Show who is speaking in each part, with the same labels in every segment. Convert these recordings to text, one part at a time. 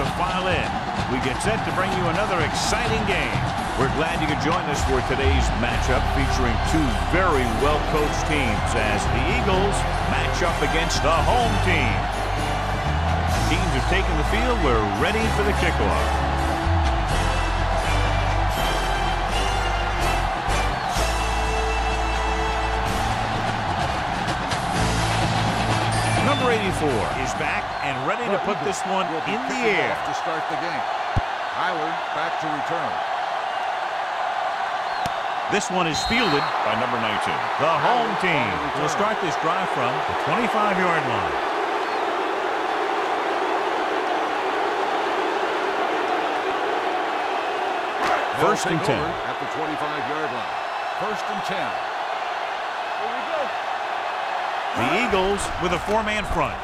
Speaker 1: to file in. We get set to bring you another exciting game. We're glad you could join us for today's matchup featuring two very well-coached teams as the Eagles match up against the home team. Teams have taken the field. We're ready for the kickoff. Number 84 is back and ready to put this one in the air.
Speaker 2: To start the game. Tyler back to return.
Speaker 1: This one is fielded by number 19. The home team will start this drive from the 25-yard line. First and 10.
Speaker 2: At the 25-yard line. First and 10.
Speaker 3: Here we go.
Speaker 1: The Eagles with a four-man front.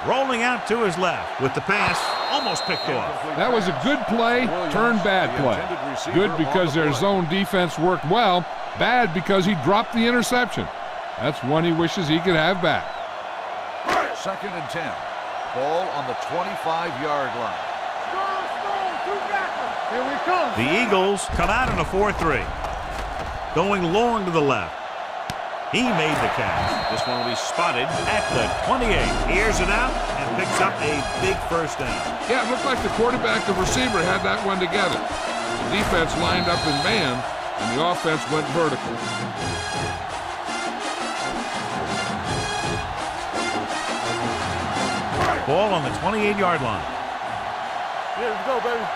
Speaker 1: Rolling out to his left with the pass almost picked off.
Speaker 4: That was a good play, turned bad play. Good because their zone defense worked well, bad because he dropped the interception. That's one he wishes he could have back.
Speaker 2: Second and 10. Ball on the 25-yard line.
Speaker 3: Here we come.
Speaker 1: The Eagles come out in a 4-3. Going long to the left. He made the catch. This one will be spotted at the 28. He airs it out and picks up a big first down.
Speaker 4: Yeah, it looked like the quarterback and receiver had that one together. The defense lined up in man, and the offense went vertical.
Speaker 1: Ball on the 28-yard line.
Speaker 3: Here we go, baby.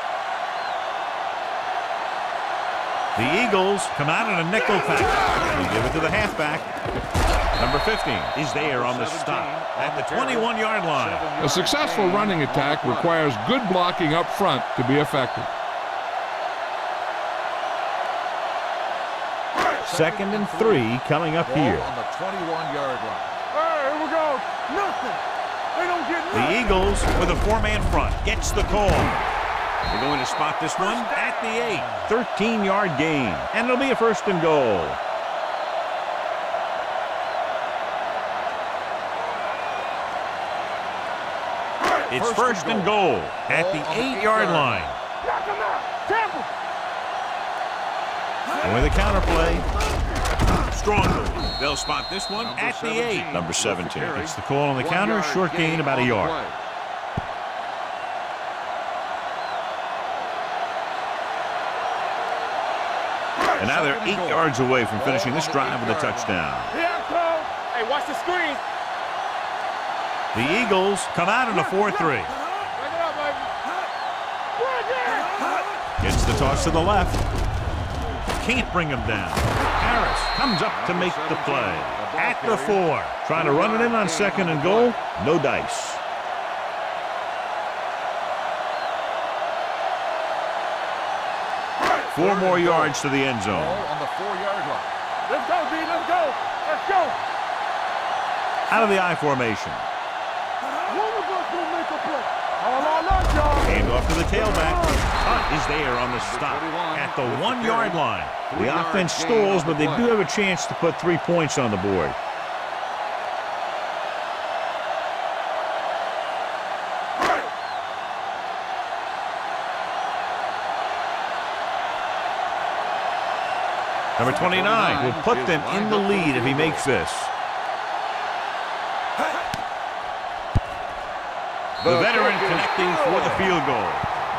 Speaker 1: The Eagles come out in a nickel pack. They give it to the halfback. Number 15 is there on the stop at the 21-yard line.
Speaker 4: A successful running attack requires good blocking up front to be effective.
Speaker 1: Second and 3 coming up here.
Speaker 2: On the 21-yard line.
Speaker 3: All right, here we go. Nothing. They don't get nothing.
Speaker 1: The Eagles with a four-man front gets the call. They're going to spot this one at the 8. 13-yard gain. And it'll be a first and goal. It's first and goal at the 8-yard line.
Speaker 3: Knock him out. Tackle.
Speaker 1: And with a counter play, strong move. They'll spot this one at the 8. Number 17 gets the call on the counter. Short gain about a yard. And now they're 8 yards away from finishing this drive with a touchdown.
Speaker 3: Here I come. Hey, watch the screen.
Speaker 1: The Eagles come out in a 4-3.
Speaker 3: Bring it up, baby.
Speaker 1: Gets the toss to the left. Can't bring him down. Harris comes up to make the play. At the 4. Trying to run it in on second and goal. No dice. Four more yards to the end zone.
Speaker 2: On the 4-yard line.
Speaker 3: Let's go, D. Let's go. Let's go.
Speaker 1: Out of the I formation.
Speaker 3: One of us will make a play. All on us, y'all.
Speaker 1: Hand off to the tailback. Hunt is there on the stop at the 1-yard line. The offense stalls, but they do have a chance to put 3 points on the board. Number 29 will put them in the lead if he makes this. The veteran connecting for the field goal.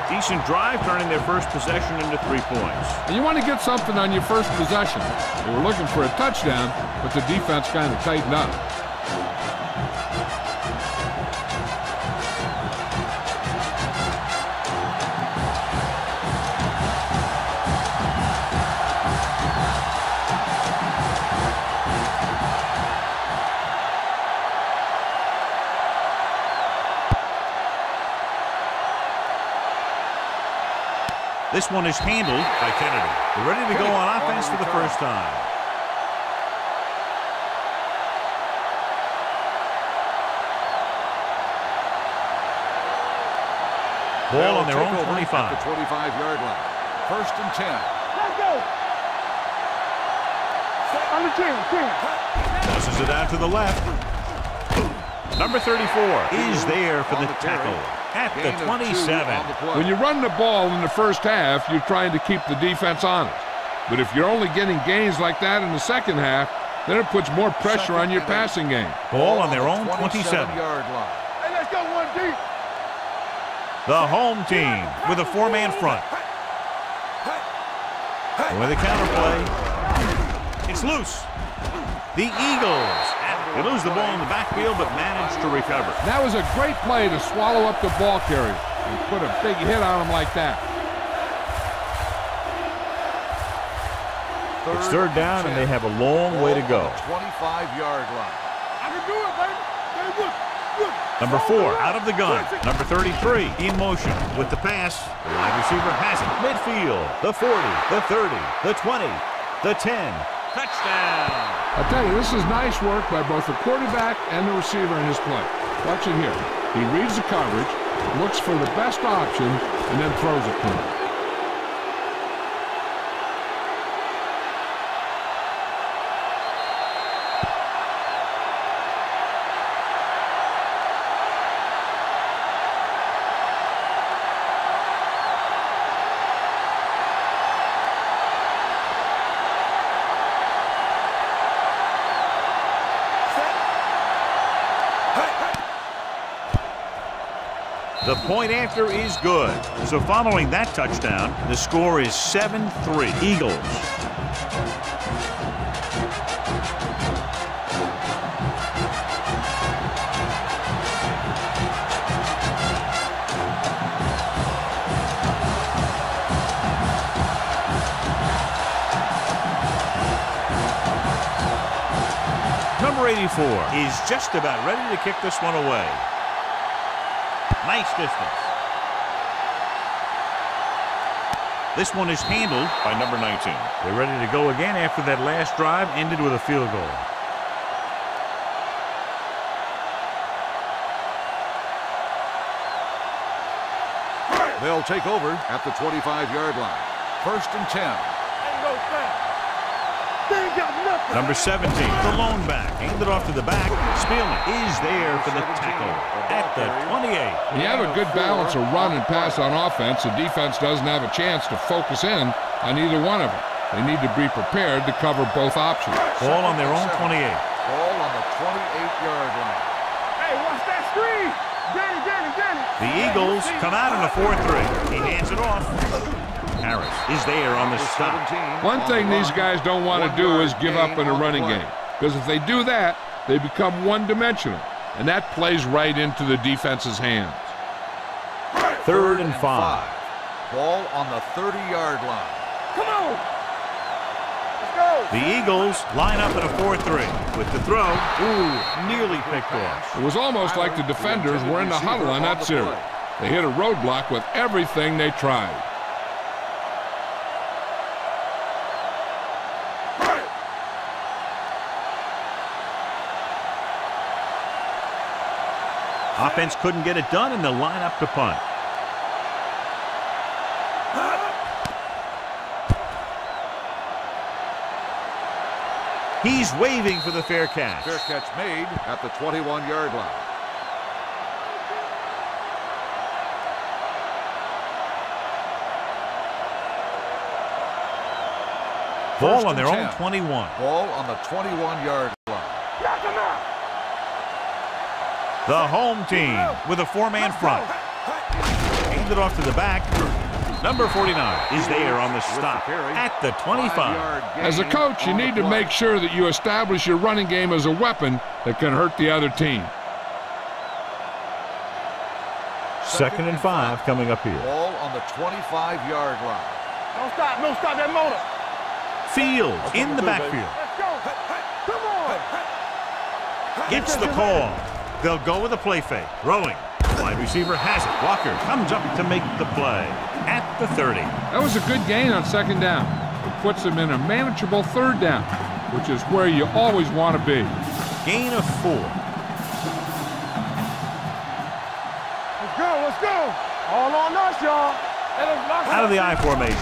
Speaker 1: Decent drive, turning their first possession into 3 points.
Speaker 4: And you want to get something on your first possession. They were looking for a touchdown, but the defense kind of tightened up.
Speaker 1: This one is handled by Kennedy. They're ready to go on offense for the first time. Ball on their own 25.
Speaker 2: At the 25-yard line. First and 10.
Speaker 3: Let's go. On the 10.
Speaker 1: Tosses it out to the left. Number 34 is there for the tackle at the 27.
Speaker 4: When you run the ball in the first half, you're trying to keep the defense honest. But if you're only getting gains like that in the second half, then it puts more pressure on your passing game.
Speaker 1: Ball on their own 27-yard
Speaker 2: line.
Speaker 3: Hey, let's go one deep.
Speaker 1: The home team with a four-man front. With a counterplay, it's loose. The Eagles, they lose the ball in the backfield but manage to recover.
Speaker 4: That was a great play to swallow up the ball carrier and put a big hit on him like that.
Speaker 1: It's third down and they have a long way to go.
Speaker 2: 25-yard line.
Speaker 3: I can do it, baby. Good.
Speaker 1: Number 4 out of the gun. Number 33 in motion with the pass. The wide receiver has it. Midfield. The 40, the 30, the 20, the 10. Touchdown.
Speaker 4: I'll tell you, this is nice work by both the quarterback and the receiver in his play. Watch it here. He reads the coverage, looks for the best option, and then throws it to him.
Speaker 1: The point after is good. So following that touchdown, the score is 7-3 Eagles. Number 84 is just about ready to kick this one away. Nice distance. This one is handled by number 19. They're ready to go again after that last drive ended with a field goal.
Speaker 2: They'll take over at the 25-yard line. 1st and 10.
Speaker 3: Ain't no thing. They ain't got nothing.
Speaker 1: Number 17, the lone back. Handed off to the back. Spielman is there for the tackle at the 28.
Speaker 4: You have a good balance of run and pass on offense. The defense doesn't have a chance to focus in on either one of them. They need to be prepared to cover both options.
Speaker 1: Ball on their own 28.
Speaker 2: Ball on the 28-yard line.
Speaker 3: Hey, watch that screen. Danny.
Speaker 1: The Eagles come out in a 4-3. He hands it off. Harris is there on the stop.
Speaker 4: One thing these guys don't want to do is give up in a running game. Because if they do that, they become one-dimensional. And that plays right into the defense's hands.
Speaker 1: 3rd and 5.
Speaker 2: Ball on the 30-yard line.
Speaker 3: Come on. Let's go.
Speaker 1: The Eagles line up in a 4-3 with the throw. Ooh, nearly picked off.
Speaker 4: It was almost like the defenders were in the huddle on that series. They hit a roadblock with everything they tried.
Speaker 1: Offense couldn't get it done, and they'll line up to punt. He's waving for the fair catch.
Speaker 2: Fair catch made at the 21-yard line.
Speaker 1: Ball on their own 21.
Speaker 2: Ball on the 21-yard line.
Speaker 1: The home team with a four-man front. Handed off to the back. Number 49 is there on the stop at the 25.
Speaker 4: As a coach, you need to make sure that you establish your running game as a weapon that can hurt the other team.
Speaker 1: 2nd and 5 coming up here.
Speaker 2: Ball on the 25-yard line.
Speaker 3: Don't stop that motor.
Speaker 1: Fields in the backfield.
Speaker 3: Let's go. Come on.
Speaker 1: Gets the call. They'll go with a play fake. Throwing. Wide receiver has it. Walker comes up to make the play at the 30.
Speaker 4: That was a good gain on 2nd down. It puts them in a manageable 3rd down, which is where you always want to be.
Speaker 1: Gain of 4.
Speaker 3: Let's go. All on us, y'all.
Speaker 1: Out of the I formation.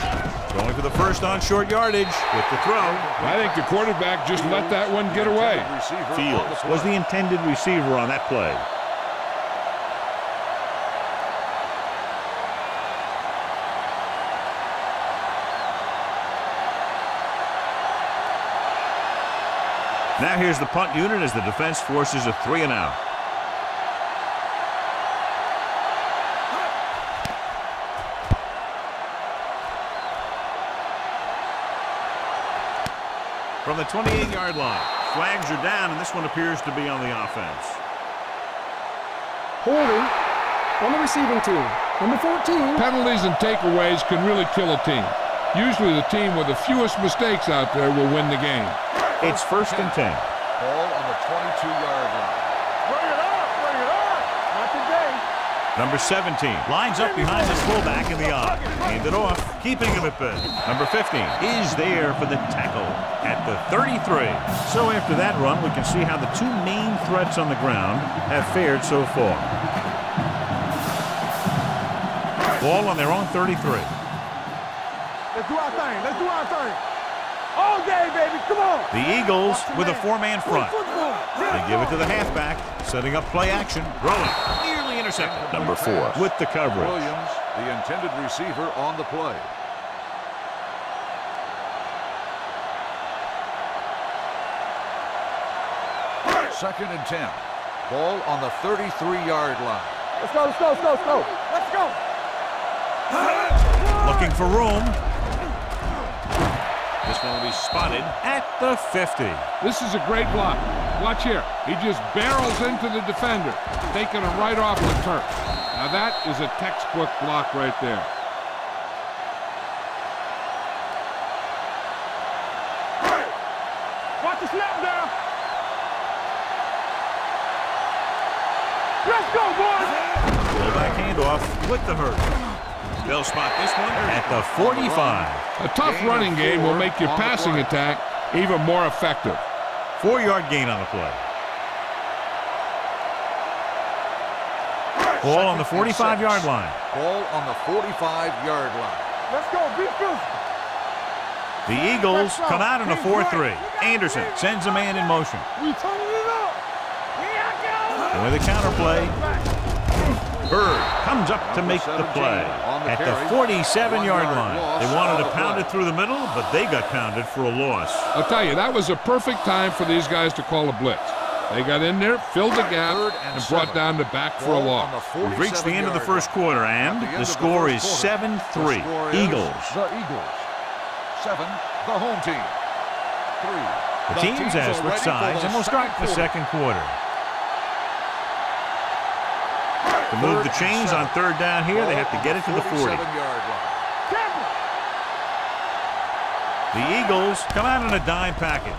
Speaker 1: Going for the first on short yardage with the throw.
Speaker 4: I think the quarterback just let that one get away.
Speaker 1: Fields was the intended receiver on that play. Now here's the punt unit as the defense forces a 3-and-out. From the 28-yard line. Flags are down, and this one appears to be on the offense.
Speaker 3: Holding on the receiving team. Number 14.
Speaker 4: Penalties and takeaways can really kill a team. Usually the team with the fewest mistakes out there will win the game.
Speaker 1: It's 1st and 10.
Speaker 2: Ball on the 22-yard line.
Speaker 3: Bring it up, bring it up. Not today.
Speaker 1: Number 17 lines up behind his fullback in the odd. Hand it off, keeping him at bay. Number 15 is there for the tackle at the 33. So after that run, we can see how the two main threats on the ground have fared so far. Ball on their own 33.
Speaker 3: Let's do our thing. Let's do our thing. All day, baby. Come on.
Speaker 1: The Eagles with a 4-man front. They give it to the halfback, setting up play action, rolling, nearly intercepted. Number 4 with the coverage.
Speaker 2: Williams, the intended receiver on the play. Second and 10. Ball on the 33-yard line.
Speaker 3: Let's go, let's go, let's go, let's go. Let's go.
Speaker 1: Looking for room. This one will be spotted at the 50.
Speaker 4: This is a great block. Watch here. He just barrels into the defender, taking him right off the turf. Now that is a textbook block right there.
Speaker 3: Watch the snap down. Let's go, boys.
Speaker 1: Fullback handoff with the hurt. They'll spot this one at the 45.
Speaker 4: A tough running game will make your passing attack even more effective.
Speaker 1: 4-yard gain on the play. Ball on the 45-yard line.
Speaker 2: Ball on the 45-yard line.
Speaker 3: Let's go, be physical.
Speaker 1: The Eagles come out in a 4-3. Anderson sends a man in motion.
Speaker 3: We turning it up.
Speaker 1: And with a counter play, Bird comes up to make the play at the 47-yard line. They wanted to pound it through the middle, but they got pounded for a loss.
Speaker 4: I'll tell you, that was a perfect time for these guys to call a blitz. They got in there, filled the gap, and brought down the back for a loss.
Speaker 1: We've reached the end of the first quarter, and the score is 7-3. Eagles.
Speaker 2: The Eagles. 7, the home team. 3.
Speaker 1: The teams have switched sides, and we'll start the second quarter. To move the chains on third down here, they have to get it to the 40. The Eagles come out in a dime package.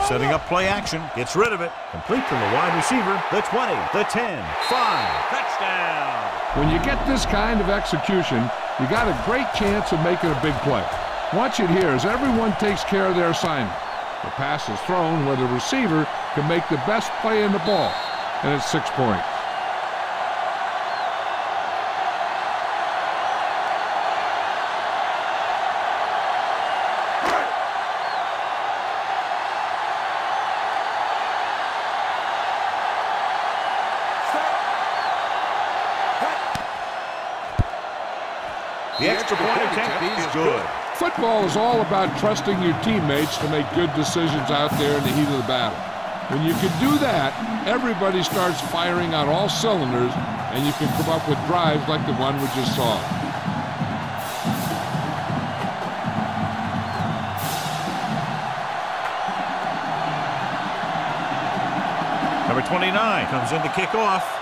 Speaker 1: Setting up play action, gets rid of it. Complete to the wide receiver, the 20, the 10, 5, touchdown.
Speaker 4: When you get this kind of execution, you got a great chance of making a big play. Watch it here as everyone takes care of their assignment. The pass is thrown where the receiver can make the best play in the ball, and it's 6 points.
Speaker 1: The extra point attempt is good.
Speaker 4: Football is all about trusting your teammates to make good decisions out there in the heat of the battle. When you can do that, everybody starts firing on all cylinders, and you can come up with drives like the one we just saw.
Speaker 1: Number 29 comes in to kick off.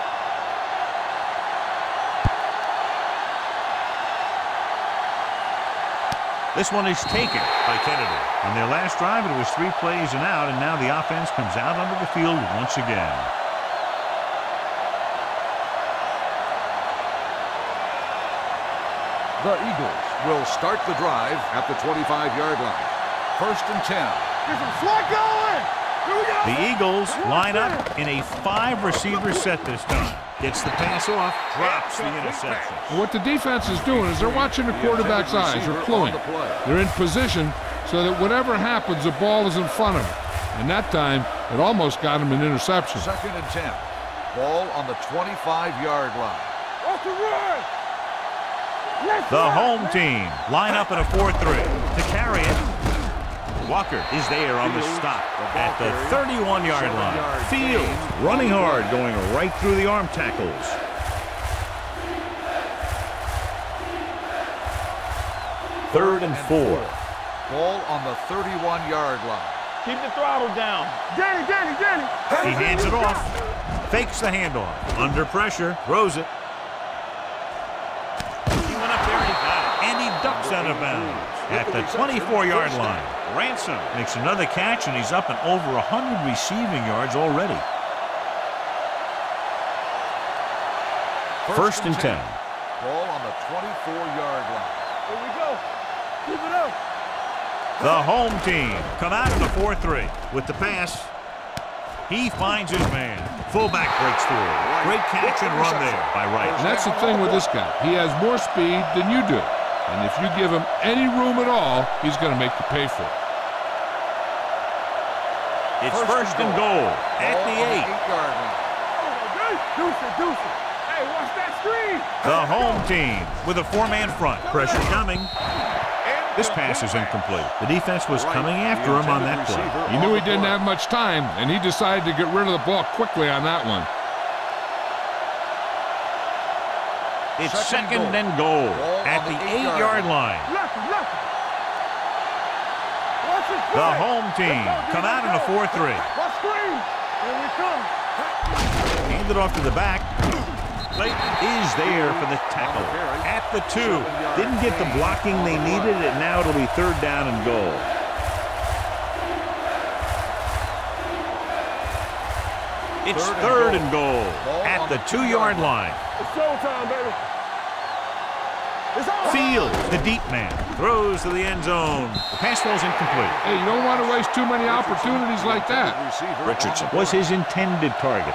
Speaker 1: This one is taken by Kennedy. On their last drive, it was 3 plays and out, and now the offense comes out onto the field once again.
Speaker 2: The Eagles will start the drive at the 25-yard line. 1st and 10.
Speaker 3: Get some slack going.
Speaker 1: The Eagles line up in a 5-receiver set this time. Gets the pass off, drops the interception.
Speaker 4: What the defense is doing is they're watching the quarterback's eyes. They're cluing. They're in position so that whatever happens, the ball is in front of them. And that time, it almost got him an interception.
Speaker 2: 2nd and 10. Ball on the 25-yard line.
Speaker 1: The home team line up in a 4-3. To carry it, Walker is there on the stop at the 31-yard line. Fields running hard, going right through the arm tackles. Third and 4.
Speaker 2: Ball on the 31-yard line.
Speaker 3: Keep the throttle down. Danny.
Speaker 1: He hands it off. Fakes the handoff. Under pressure, throws it. He went up there and he got it. And he ducks out of bounds at the 24-yard line. Ransom makes another catch, and he's up and over 100 receiving yards already. 1st and 10.
Speaker 2: Ball on the 24-yard line.
Speaker 3: Here we go. Keep it up.
Speaker 1: The home team come out in a 4-3 with the pass. He finds his man. Fullback breaks through. Great catch and run there by Wright.
Speaker 4: And that's the thing with this guy. He has more speed than you do. And if you give him any room at all, he's going to make you pay for it.
Speaker 1: It's 1st and goal at the 8.
Speaker 3: Deuce it. Hey, watch that screen.
Speaker 1: The home team with a 4-man front. Pressure coming. This pass is incomplete. The defense was coming after him on that play.
Speaker 4: He knew he didn't have much time, and he decided to get rid of the ball quickly on that one.
Speaker 1: It's 2nd and goal at the 8-yard line. The home team come out in a 4-3. Hand it off to the back. Clayton is there for the tackle at the 2. Didn't get the blocking they needed, and now it'll be 3rd down and goal. It's 3rd and goal at the 2-yard line.
Speaker 3: It's showtime, baby.
Speaker 1: Fields, the deep man, throws to the end zone. The pass falls incomplete.
Speaker 4: Hey, you don't want to waste too many opportunities like that.
Speaker 1: Richardson was his intended target.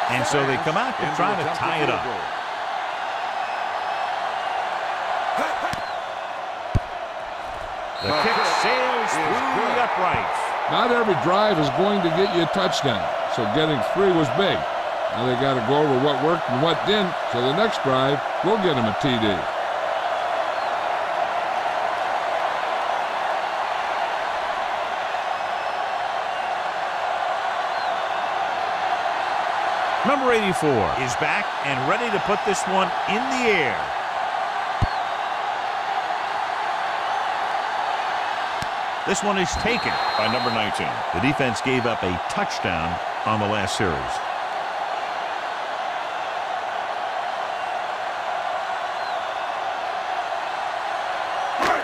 Speaker 1: And so they come out to try to tie it up. The kick sails through the uprights.
Speaker 4: Not every drive is going to get you a touchdown, so getting 3 was big. Now they got to go over what worked and what didn't, so the next drive will get them a TD.
Speaker 1: Number 84 is back and ready to put this one in the air. This one is taken by number 19. The defense gave up a touchdown on the last series.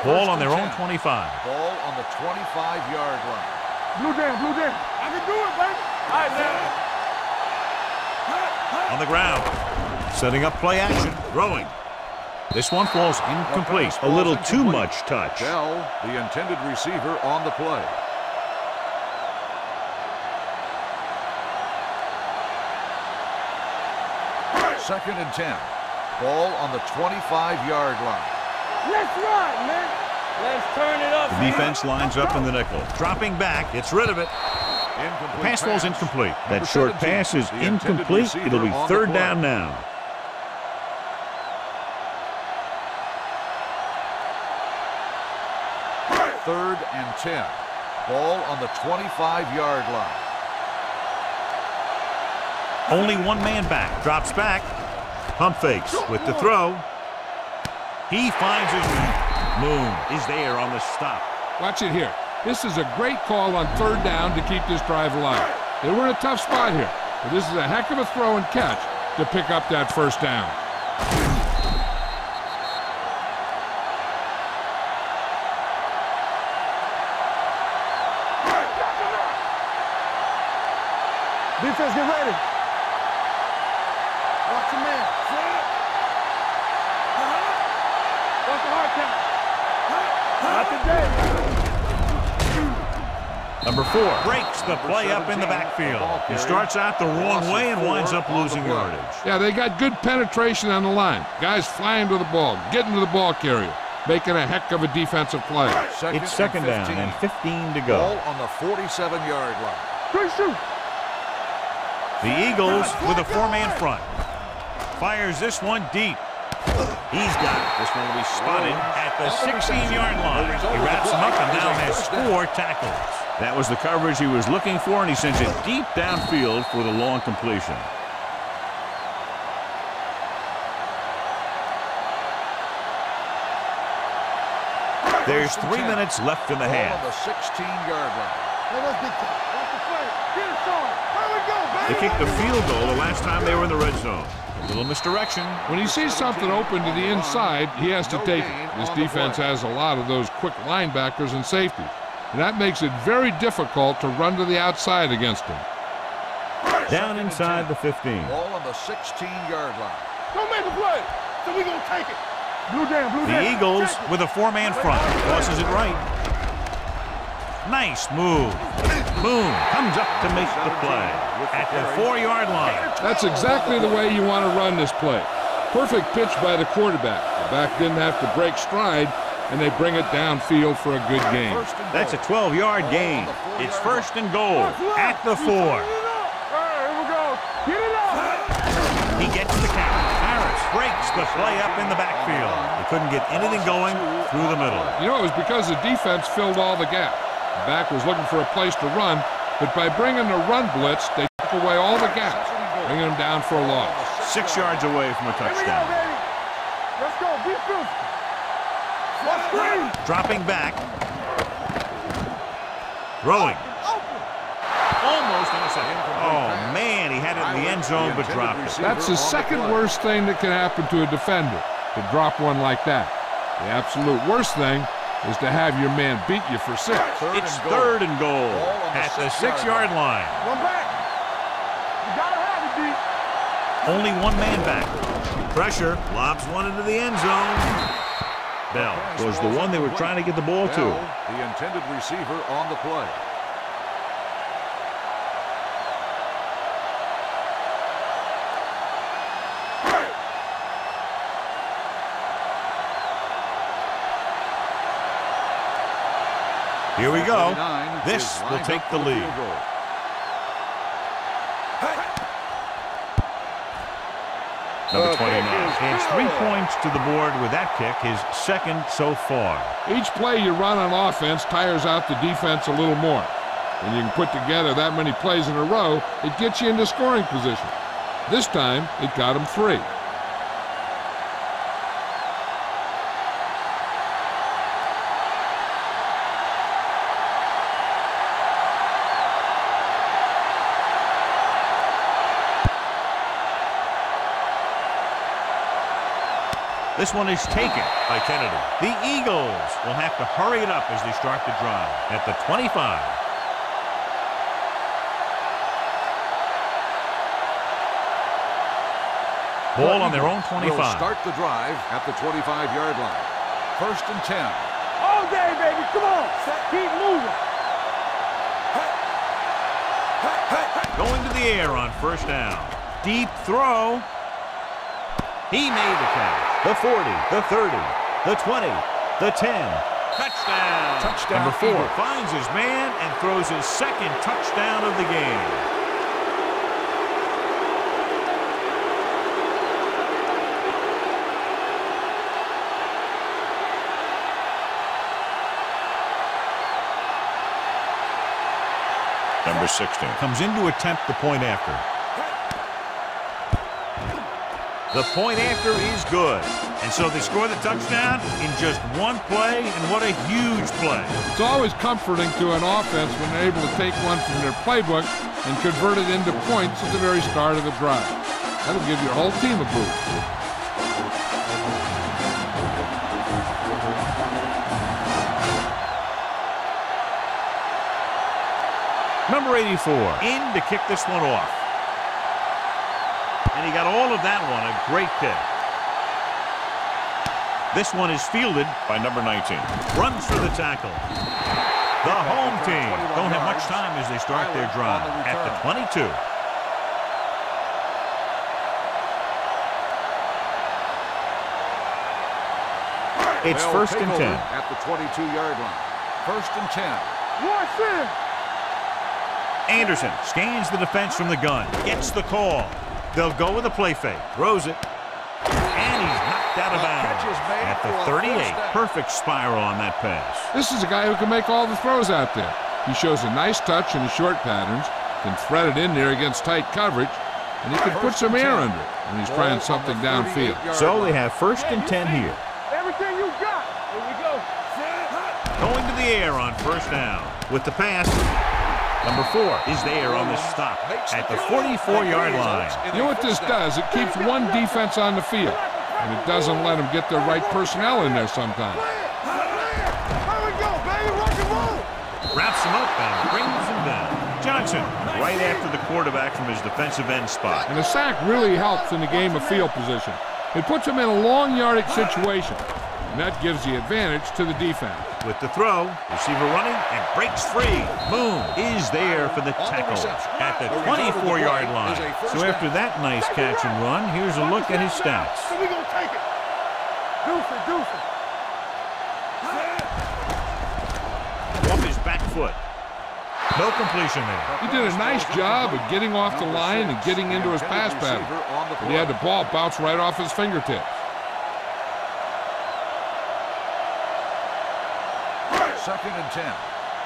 Speaker 1: Ball on their own 25.
Speaker 2: Ball on the 25-yard line.
Speaker 3: Blue down. I can do it, baby. All right, man.
Speaker 1: On the ground. Setting up play action. Throwing. This one falls incomplete. A little too much touch.
Speaker 2: Bell, the intended receiver, on the play. Second and 10. Ball on the 25-yard line.
Speaker 3: Let's run, man. Let's turn it up.
Speaker 1: The defense lines up in the nickel. Dropping back. Gets rid of it. The pass falls incomplete. That short pass is incomplete. It'll be 3rd down now.
Speaker 2: Third and 10. Ball on the 25-yard line.
Speaker 1: Only one man back. Drops back. Pump fakes with the throw. He finds his man. Moon is there on the stop.
Speaker 4: Watch it here. This is a great call on 3rd down to keep this drive alive. They were in a tough spot here, but this is a heck of a throw and catch to pick up that 1st down.
Speaker 3: Defense, get ready.
Speaker 1: Number 4 breaks the play up in the backfield. He starts out the wrong way and winds up losing yardage.
Speaker 4: Yeah, they got good penetration on the line. Guys flying to the ball, getting to the ball carrier, making a heck of a defensive play.
Speaker 1: It's second down and 15 to go.
Speaker 2: Ball on the 47-yard line.
Speaker 1: The Eagles with a 4-man front. Fires this one deep. He's got it. This one will be spotted at the 16-yard line. He wraps him up and now has 4 tackles. That was the coverage he was looking for, and he sends it deep downfield for the long completion. There's 3 minutes left in the half.
Speaker 2: On the 16-yard line.
Speaker 1: They kicked the field goal the last time they were in the red zone. A little misdirection.
Speaker 4: When he sees something open to the inside, he has to take it. This defense has a lot of those quick linebackers and safeties, and that makes it very difficult to run to the outside against him.
Speaker 1: Down inside the 15.
Speaker 2: Ball on the 16-yard line.
Speaker 3: Don't make a play, so we gonna take it. Blue down, blue down.
Speaker 1: The Eagles with a 4-man front. Tosses it right. Nice move. Boom. Comes up to make the play at the 4-yard line.
Speaker 4: That's exactly the way you want to run this play. Perfect pitch by the quarterback. The back didn't have to break stride, and they bring it downfield for a good gain.
Speaker 1: That's a 12-yard gain. It's first and goal at the 4.
Speaker 3: All right, here we go. Get it up.
Speaker 1: He gets the count. Harris breaks the play up in the backfield. He couldn't get anything going through the middle.
Speaker 4: You know, it was because the defense filled all the gap. The back was looking for a place to run, but by bringing the run blitz, they took away all the gaps, bringing them down for a loss.
Speaker 1: 6 yards away from a touchdown.
Speaker 3: Let's go, be physical. Let's screen.
Speaker 1: Dropping back. Throwing. Almost intercepted. Oh, man, he had it in the end zone, but dropped it.
Speaker 4: That's the second worst thing that can happen to a defender, to drop one like that. The absolute worst thing is to have your man beat you for 6.
Speaker 1: It's third and goal at the 6-yard line.
Speaker 3: One back. You gotta have it, D.
Speaker 1: Only one man back. Pressure, lobs one into the end zone. Bell was the one they were trying to get the ball to.
Speaker 2: The intended receiver on the play.
Speaker 1: Here we go. This will take the lead. Number 29 adds 3 points to the board with that kick, his second so far.
Speaker 4: Each play you run on offense tires out the defense a little more. When you can put together that many plays in a row, it gets you into scoring position. This time, it got him 3.
Speaker 1: This one is taken by Kennedy. The Eagles will have to hurry it up as they start the drive at the 25. Ball on their own 25.
Speaker 2: Will start the drive at the 25-yard line. First and 10.
Speaker 3: All day, baby. Come on. Keep moving.
Speaker 1: Going to the air on first down. Deep throw. He made the catch. The 40, the 30, the 20, the 10. Touchdown.
Speaker 2: Touchdown.
Speaker 1: Number 4 finds his man and throws his second touchdown of the game. Number 16 comes in to attempt the point after. The point after is good. And so they score the touchdown in just one play, and what a huge play.
Speaker 4: It's always comforting to an offense when they're able to take one from their playbook and convert it into points at the very start of the drive. That'll give your whole team a boost.
Speaker 1: Number 84 in to kick this one off. And he got all of that one, a great kick. This one is fielded by number 19. Runs for the tackle. The home team don't have much time as they start their drive at the 22. It's first and 10.
Speaker 2: At the 22-yard line. First and 10.
Speaker 3: Watch it.
Speaker 1: Anderson scans the defense from the gun. Gets the call. They'll go with a play fake. Throws it. And he's knocked out of bounds at the 38. Perfect spiral on that pass.
Speaker 4: This is a guy who can make all the throws out there. He shows a nice touch in the short patterns, can thread it in there against tight coverage, and he can put some air under it when he's trying something downfield.
Speaker 1: So they have first and 10 here.
Speaker 3: Everything you got. Here we go.
Speaker 1: Going to the air on first down. With the pass, number 4 is there on the stop at the 44-yard line.
Speaker 4: You know what this does? It keeps one defense on the field, and it doesn't let them get the right personnel in there sometimes.
Speaker 3: Here we go, baby. Rock and roll.
Speaker 1: Wraps him up and brings him down. Johnson right after the quarterback from his defensive end spot.
Speaker 4: And a sack really helps in the game of field position. It puts them in a long yardage situation, and that gives the advantage to the defense.
Speaker 1: With the throw, receiver running and breaks free. Moon is there for the tackle at the 24-yard line. So after that nice catch and run, here's a look at his stats.
Speaker 3: So we gonna take it. Deuce it, deuce it.
Speaker 1: Off his back foot. No completion there.
Speaker 4: He did a nice job of getting off the line and getting into his pass pattern, but he had the ball bounce right off his fingertips.
Speaker 2: Second and 10.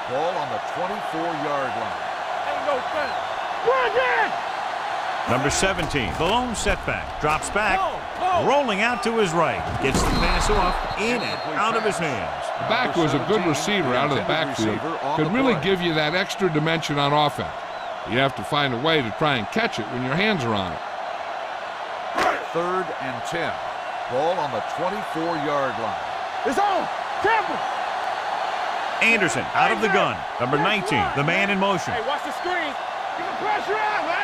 Speaker 2: Ball on the 24-yard line.
Speaker 3: Ain't no thing. Run again.
Speaker 1: Number 17, the lone setback. Drops back, rolling out to his right. Gets the pass off, in and out of his hands.
Speaker 4: The back was a good receiver out of the backfield. Could really give you that extra dimension on offense. You have to find a way to try and catch it when your hands are on it.
Speaker 2: Third and 10. Ball on the 24-yard line.
Speaker 3: It's on. Tampa.
Speaker 1: Anderson out of the gun. Number 19, the man in motion.
Speaker 3: Hey, watch the screen. Get the pressure out, man.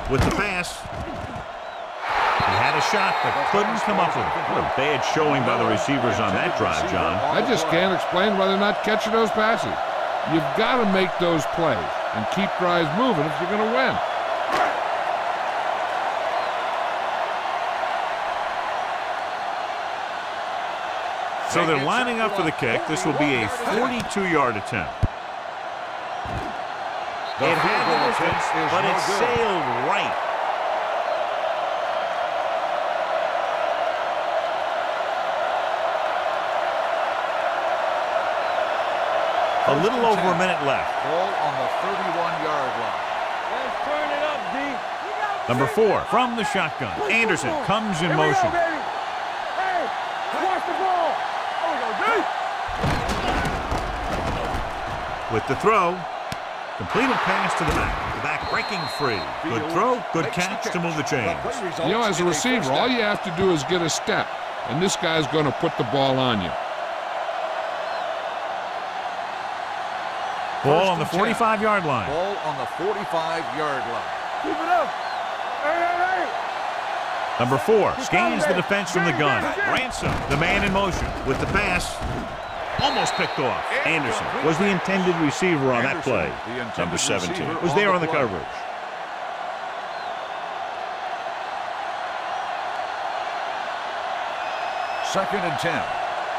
Speaker 1: With the pass. He had a shot but couldn't come up with it. What a bad showing by the receivers on that drive, John.
Speaker 4: I just can't explain why they're not catching those passes. You've got to make those plays and keep drives moving if you're going to win.
Speaker 1: So they're lining up for the kick. This will be a 42-yard attempt. It had the distance, but it sailed right. A little over a minute left.
Speaker 2: Ball on the 31-yard line.
Speaker 3: Let's turn it up, D.
Speaker 1: Number 4 from the shotgun. Anderson comes in motion.
Speaker 3: Hey, watch the ball. There we go, D.
Speaker 1: With the throw, completed pass to the back. The back breaking free. Good throw, good catch to move the chains.
Speaker 4: You know, as a receiver, all you have to do is get a step, and this guy's going to put the ball on you.
Speaker 1: Ball on the 45-yard line.
Speaker 2: Ball on the 45-yard line.
Speaker 3: Keep it up. Hey.
Speaker 1: Number 4 scans the defense from the gun. Ransom, the man in motion. With the pass, almost picked off. Anderson was the intended receiver on that play. Number 17 was there on the coverage.
Speaker 2: Second and 10.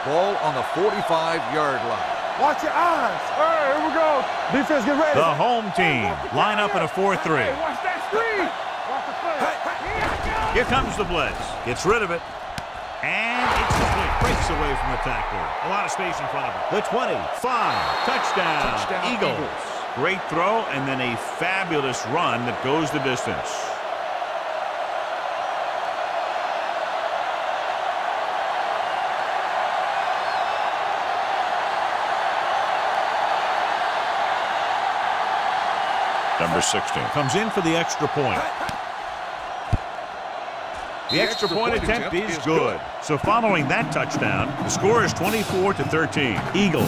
Speaker 2: Ball on the 45-yard line.
Speaker 3: Watch your eyes. All right, here we go. Defense, get ready.
Speaker 1: The home team line up in a 4-3.
Speaker 3: Hey, watch that screen. Watch the play.
Speaker 1: Here comes the blitz. Gets rid of it. And it's complete. Breaks away from the tackler. A lot of space in front of him. The 25. Touchdown, Eagles. Great throw and then a fabulous run that goes the distance. Number 16 comes in for the extra point. The extra point attempt is good. So following that touchdown, the score is 24-13. Eagles.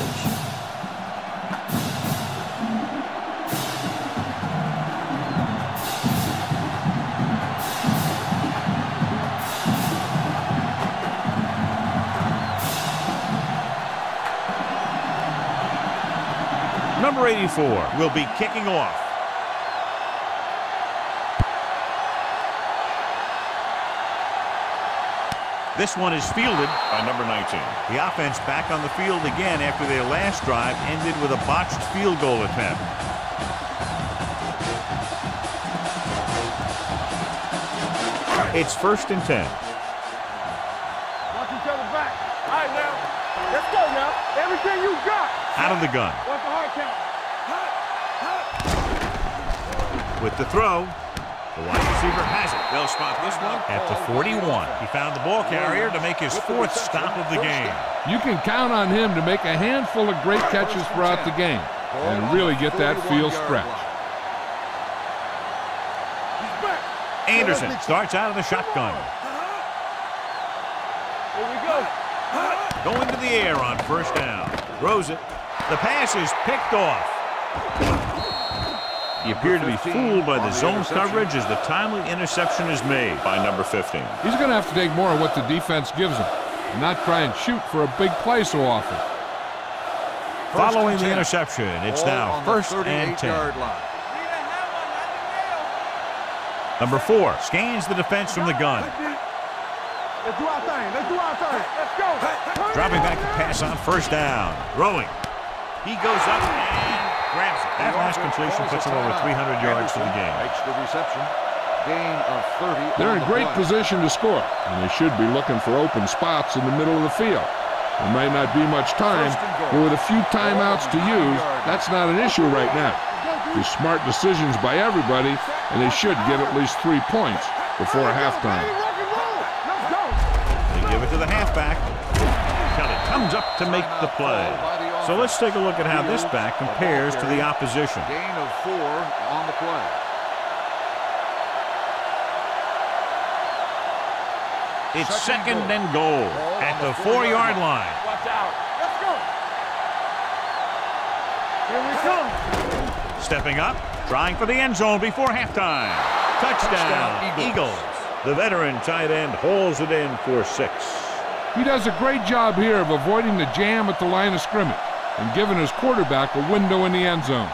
Speaker 1: Number 84 will be kicking off. This one is fielded by number 19. The offense back on the field again after their last drive ended with a botched field goal attempt. It's 1st and 10.
Speaker 3: Watch each other back. All right, now. Let's go now. Everything you got.
Speaker 1: Out of the gun.
Speaker 3: Watch the hard count.
Speaker 1: With the throw, the wide receiver has it. They'll spot this one at the 41. He found the ball carrier to make his 4th stop of the game.
Speaker 4: You can count on him to make a handful of great catches throughout the game and really get that field stretch.
Speaker 1: Anderson starts out of the shotgun.
Speaker 3: Here we go.
Speaker 1: Going to the air on 1st down. Throws it. The pass is picked off. He appeared to be fooled by the zone coverage as the timely interception is made by number 15.
Speaker 4: He's going to have to take more of what the defense gives him and not try and shoot for a big play so often.
Speaker 1: Following the interception, it's now 1st and 10. Number 4 scans the defense from the gun.
Speaker 3: Let's do our thing. Let's do our thing. Let's go.
Speaker 1: Dropping back to pass on 1st down. Throwing. He goes up and grabs it. That last completion puts him over 300 yards for the game.
Speaker 2: Makes the reception. Gain of 30.
Speaker 4: They're in great position to score, and they should be looking for open spots in the middle of the field. There might not be much time, but with a few timeouts to use, that's not an issue right now. These smart decisions by everybody, and they should get at least 3 points before halftime.
Speaker 1: They give it to the halfback. Kelly comes up to make the play. So let's take a look at how this back compares to the opposition.
Speaker 2: Gain of 4 on the play.
Speaker 1: It's 2nd and goal at the 4-yard line.
Speaker 3: Watch out. Let's go. Here we come.
Speaker 1: Stepping up, trying for the end zone before halftime. Touchdown, Eagles. The veteran tight end hauls it in for 6.
Speaker 4: He does a great job here of avoiding the jam at the line of scrimmage and giving his quarterback a window in the end zone.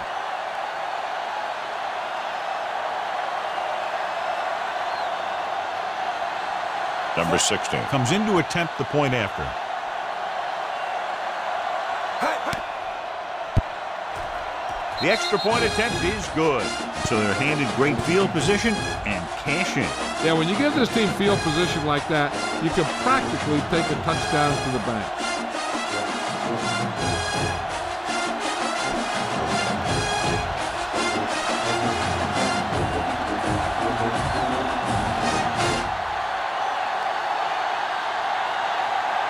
Speaker 1: Number 16 comes in to attempt the point after. The extra point attempt is good. So they're handed great field position and cash in.
Speaker 4: Yeah, when you give this team field position like that, you can practically take a touchdown to the bank.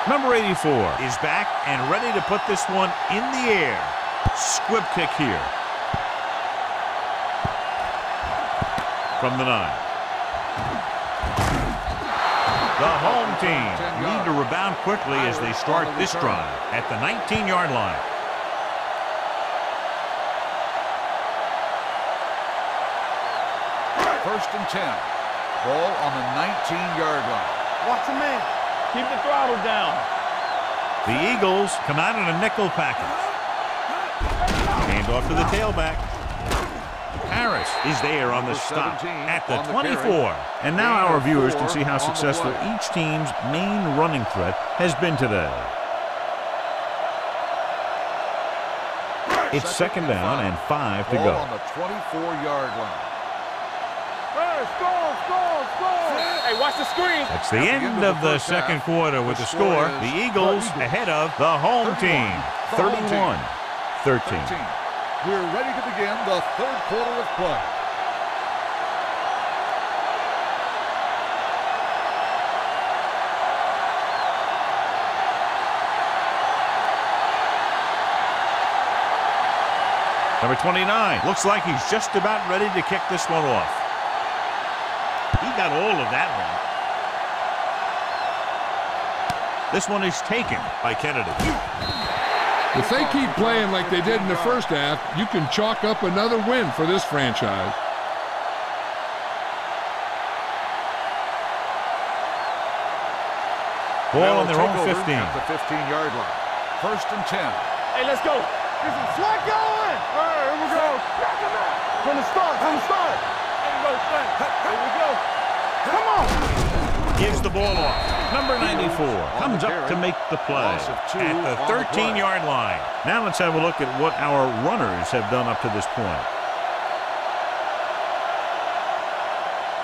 Speaker 1: Number 84 is back and ready to put this one in the air. Squib kick here. From the 9. The home team need to rebound quickly as they start this drive at the 19-yard line.
Speaker 2: First and 10. Ball on the 19-yard line.
Speaker 3: Watch the man. Keep the throttle down.
Speaker 1: The Eagles come out in a nickel package. Hand off to the tailback. Harris is there on the stop at the 24. And now our viewers can see how successful each team's main running threat has been today. It's 2nd down and 5 to go.
Speaker 2: On the 24-yard line.
Speaker 3: Score, score, score. Hey, watch the screen.
Speaker 1: That's the end of the second quarter with the score. The Eagles ahead of the home team, 31-13.
Speaker 2: We're ready to begin the 3rd quarter of play.
Speaker 1: Number 29 looks like he's just about ready to kick this one off. He got all of that one. This one is taken by Kennedy.
Speaker 4: If they keep playing like they did in the first half, you can chalk up another win for this franchise.
Speaker 1: Ball on their own 15.
Speaker 2: At the 15-yard line. First and 10.
Speaker 3: Hey, let's go. Get some slack going. All right, here we go. From the start, from the start. Here we go. Come on.
Speaker 1: Gives the ball off. Number 94 comes up to make the play at the 13-yard line. Now let's have a look at what our runners have done up to this point.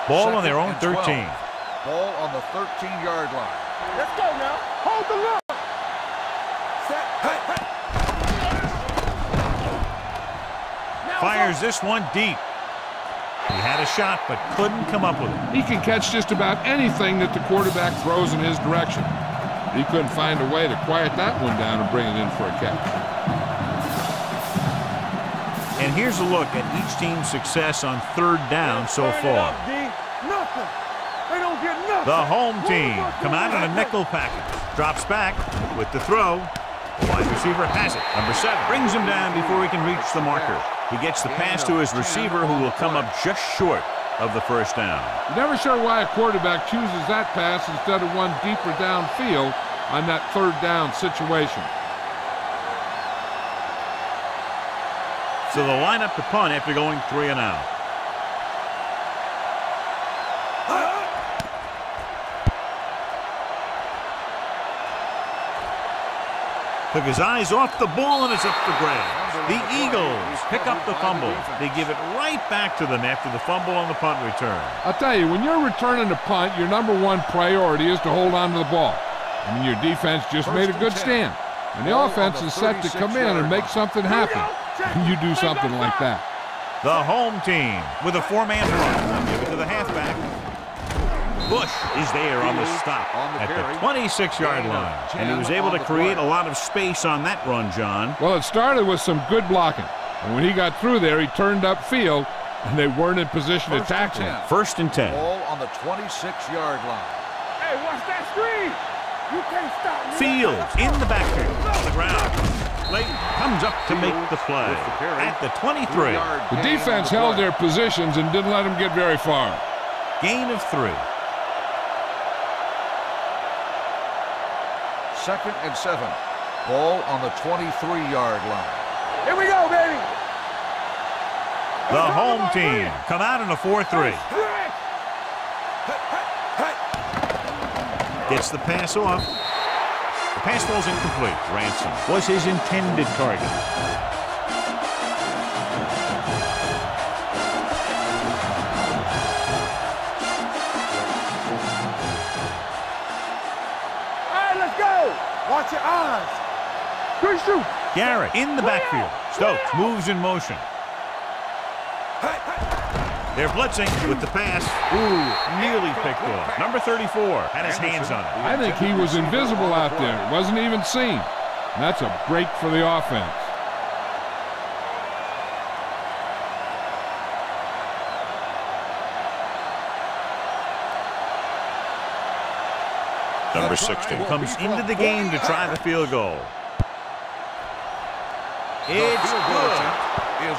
Speaker 1: Ball on their own 13.
Speaker 2: Ball on the 13-yard line.
Speaker 3: Let's go now. Hold the look. Set.
Speaker 1: Fires this one deep. He had a shot, but couldn't come up with it.
Speaker 4: He can catch just about anything that the quarterback throws in his direction. He couldn't find a way to quiet that one down and bring it in for a catch.
Speaker 1: And here's a look at each team's success on third down so far.
Speaker 3: Nothing. They don't get nothing.
Speaker 1: The home team come out in a nickel package. Drops back with the throw. The wide receiver has it. Number 7 brings him down before he can reach the marker. He gets the pass to his receiver, who will come up just short of the first down.
Speaker 4: You're never sure why a quarterback chooses that pass instead of one deeper downfield on that third down situation.
Speaker 1: So they'll line up to punt after going 3 and out. Took his eyes off the ball, and it's up for grabs. The Eagles pick up the fumble. They give it right back to them after the fumble on the punt return.
Speaker 4: I'll tell you, when you're returning a punt, your number one priority is to hold on to the ball. I mean, your defense just made a good stand. And the offense is set to come in and make something happen. And you do something like that.
Speaker 1: The home team with a 4-man run. Give it to the halfback. Bush is there on the stop at the 26-yard line. And he was able to create a lot of space on that run, John.
Speaker 4: Well, it started with some good blocking. And when he got through there, he turned upfield, and they weren't in position to tackle him.
Speaker 1: 1st and 10.
Speaker 2: Ball on the 26-yard line.
Speaker 3: Hey, watch that screen. You can't stop me.
Speaker 1: Fields in the backfield on the ground. Layton comes up to make the play at the 23.
Speaker 4: The defense held their positions and didn't let them get very far.
Speaker 1: Gain of 3.
Speaker 2: 2nd and 7. Ball on the 23-yard line.
Speaker 3: Here we go, baby.
Speaker 1: The home team come out in a 4-3. Gets the pass off. The pass falls incomplete. Ransom was his intended target.
Speaker 3: Watch your eyes. Good shoot.
Speaker 1: Garrett in the backfield. Stokes moves in motion. They're blitzing with the pass. Ooh, nearly picked off. Number 34 had his hands on it.
Speaker 4: I think he was invisible out there. It wasn't even seen. And that's a break for the offense.
Speaker 1: Number 16 comes into the game to try the field goal. It's good.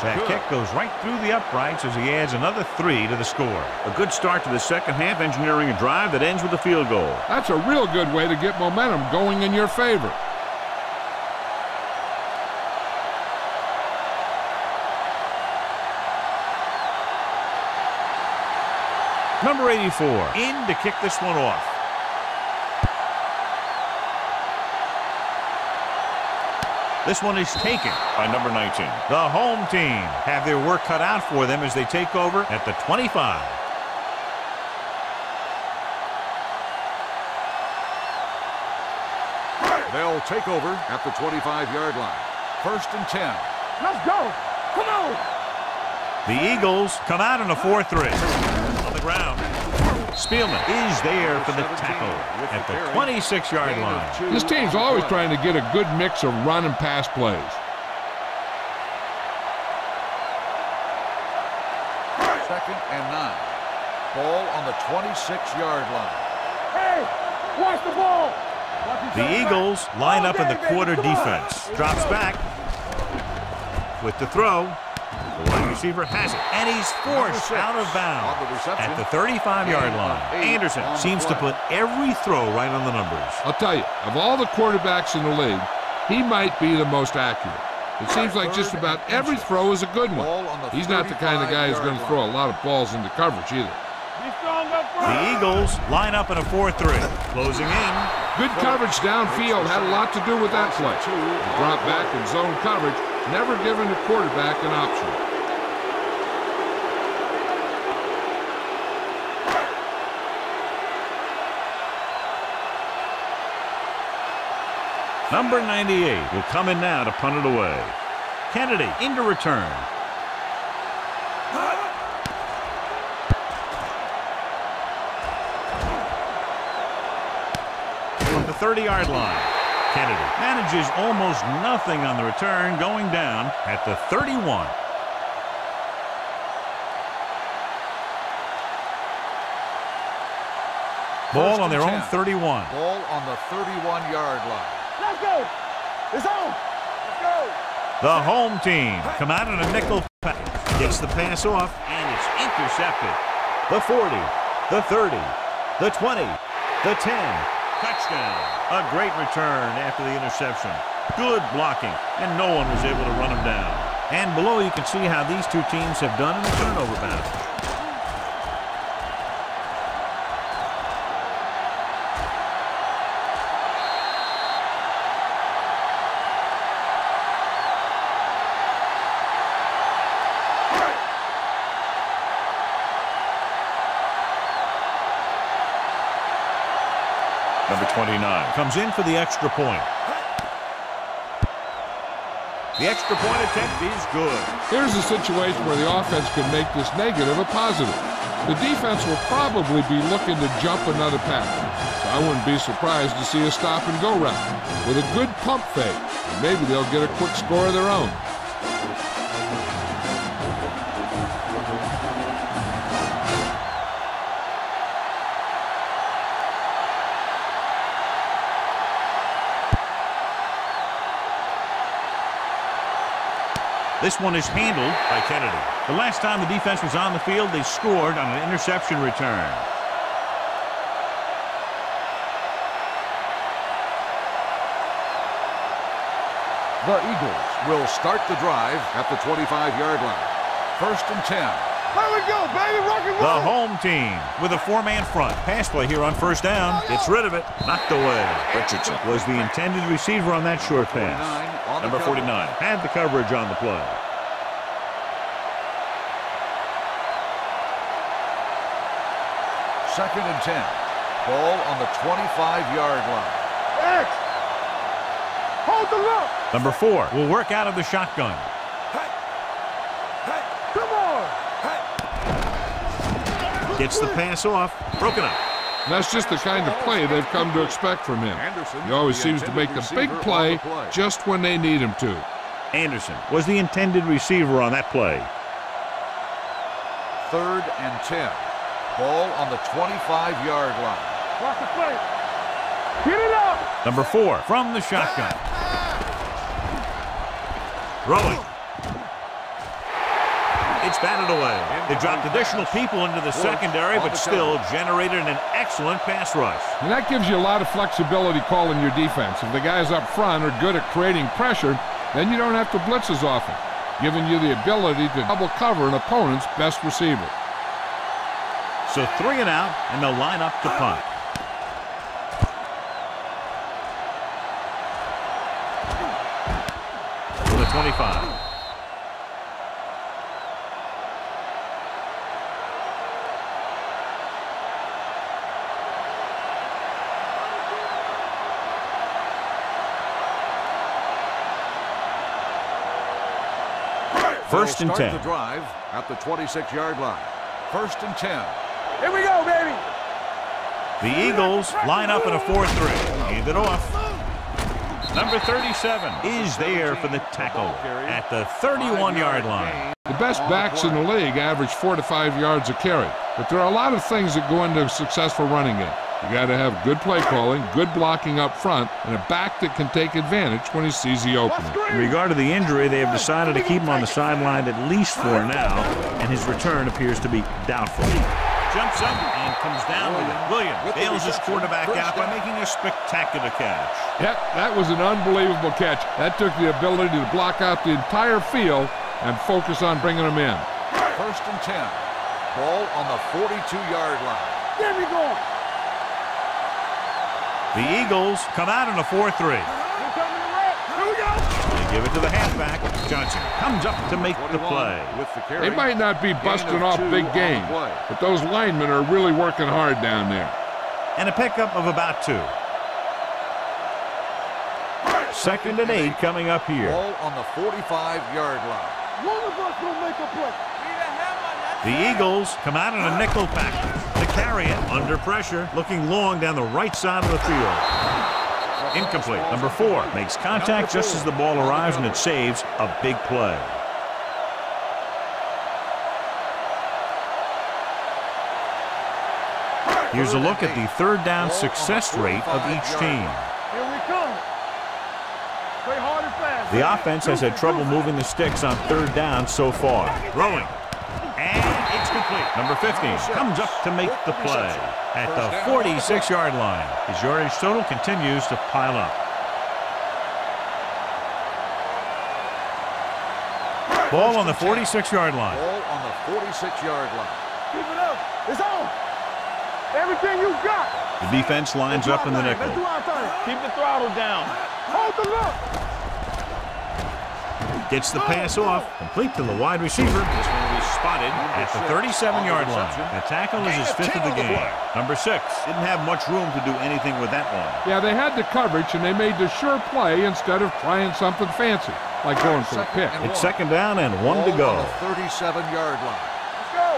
Speaker 1: That kick goes right through the uprights as he adds another 3 to the score. A good start to the second half, engineering a drive that ends with a field goal.
Speaker 4: That's a real good way to get momentum going in your favor.
Speaker 1: Number 84 in to kick this one off. This one is taken by number 19. The home team have their work cut out for them as they take over at the 25.
Speaker 2: They'll take over at the 25-yard line. 1st and 10.
Speaker 3: Let's go. Come on.
Speaker 1: The Eagles come out in a 4-3. On the ground. Spielman is there for the tackle at the 26-yard line.
Speaker 4: This team's always trying to get a good mix of run and pass plays.
Speaker 2: 2nd and 9. Ball on the 26-yard line.
Speaker 3: Hey, watch the ball.
Speaker 1: The Eagles line up in the quarter defense. Drops back with the throw. The wide receiver has it, and he's forced out of bounds at the 35-yard line. Anderson seems to put every throw right on the numbers.
Speaker 4: I'll tell you, of all the quarterbacks in the league, he might be the most accurate. It seems like just about every throw is a good one. He's not the kind of guy who's going to throw a lot of balls into coverage either.
Speaker 1: The Eagles line up in a 4-3. Closing in.
Speaker 4: Good coverage downfield had a lot to do with that play. The drop back in zone coverage, never giving the quarterback an option.
Speaker 1: Number 98 will come in now to punt it away. Kennedy into return. From the 30-yard line, Kennedy manages almost nothing on the return, going down at the 31. Ball on their own 31.
Speaker 2: Ball on the 31-yard line.
Speaker 3: Let's go. It's on. Let's go.
Speaker 1: The home team come out in a nickel pass. Gets the pass off, and it's intercepted. The 40, the 30, the 20, the 10. Touchdown. A great return after the interception. Good blocking, and no one was able to run him down. And below you can see how these two teams have done in the turnover battle. Number 29 comes in for the extra point. The extra point attempt is good.
Speaker 4: Here's a situation where the offense can make this negative a positive. The defense will probably be looking to jump another pass. So I wouldn't be surprised to see a stop-and-go route with a good pump fake. And maybe they'll get a quick score of their own.
Speaker 1: This one is handled by Kennedy. The last time the defense was on the field, they scored on an interception return.
Speaker 2: The Eagles will start the drive at the 25-yard line. 1st and 10.
Speaker 3: There we go, baby. Rock and roll.
Speaker 1: The home team with a 4-man front. Pass play here on 1st down. Gets rid of it. Knocked away. Richardson was the intended receiver on that short pass. Number 49 had the coverage on the play.
Speaker 2: Second and 10. Ball on the 25-yard line.
Speaker 3: X. Hold the look.
Speaker 1: Number 4 will work out of the shotgun.
Speaker 3: Come on.
Speaker 1: Gets the pass off. Broken up.
Speaker 4: And that's just the kind of play they've come to expect from him. He always seems to make the big play just when they need him to.
Speaker 1: Anderson was the intended receiver on that play.
Speaker 2: 3rd and 10. Ball on the 25-yard line.
Speaker 3: Watch the play. Get it up.
Speaker 1: Number 4 from the shotgun. Throwing. It's batted away. They dropped additional people into the secondary, but still generated an excellent pass rush.
Speaker 4: And that gives you a lot of flexibility calling your defense. If the guys up front are good at creating pressure, then you don't have to blitz as often, giving you the ability to double cover an opponent's best receiver.
Speaker 1: So 3 and out, and they'll line up to punt. To the 25. First and 10.
Speaker 2: The drive at the 26-yard line. 1st and 10.
Speaker 3: Here we go, baby.
Speaker 1: The Eagles line up in a 4-3. Hand it off. Number 37 is there for the tackle at the 31-yard line.
Speaker 4: The best backs in the league average 4 to 5 yards a carry. But there are a lot of things that go into a successful running game. You got to have good play calling, good blocking up front, and a back that can take advantage when he sees the opening.
Speaker 1: In regard to the injury, they have decided to keep him on the sideline at least for now, and his return appears to be doubtful. jumps up and comes down with it. Williams bails his quarterback out by making a spectacular catch.
Speaker 4: Yep, that was an unbelievable catch. That took the ability to block out the entire field and focus on bringing them in.
Speaker 2: 1st and 10. Ball on the 42-yard line.
Speaker 3: There we go.
Speaker 1: The Eagles come out in a 4-3. They give it to the halfback. Johnson comes up to make the play.
Speaker 4: They might not be busting off big games, but those linemen are really working hard down there.
Speaker 1: And a pickup of about 2. 2nd and 8 coming up here.
Speaker 2: Ball on the 45-yard line.
Speaker 3: One of us will make a play.
Speaker 1: The Eagles come out in a nickel package. To carry it under pressure, looking long down the right side of the field. Incomplete. Number 4 makes contact just as the ball arrives, and it saves a big play. Here's a look at the 3rd down success rate of each team.
Speaker 3: Here we come. Play hard and fast.
Speaker 1: The offense has had trouble moving the sticks on 3rd down so far. Throwing. And it's complete. Number 15 comes up to make the play at the 46-yard line. His yardage total continues to pile up. Ball on the 46-yard line.
Speaker 2: Ball on the 46-yard line.
Speaker 3: Keep it up. It's on. Everything you got.
Speaker 1: The defense lines up in the nickel.
Speaker 3: Let's do our thing. Keep the throttle down. Hold the look.
Speaker 1: Gets the pass off, complete to the wide receiver. This one will be spotted at the 37-yard line. The tackle is his 5th of the game. Number 6 didn't have much room to do anything with that one.
Speaker 4: Yeah, they had the coverage, and they made the sure play instead of trying something fancy, like going for a pick.
Speaker 1: It's 2nd down and 1 to go.
Speaker 2: On the 37-yard line.
Speaker 3: Let's go.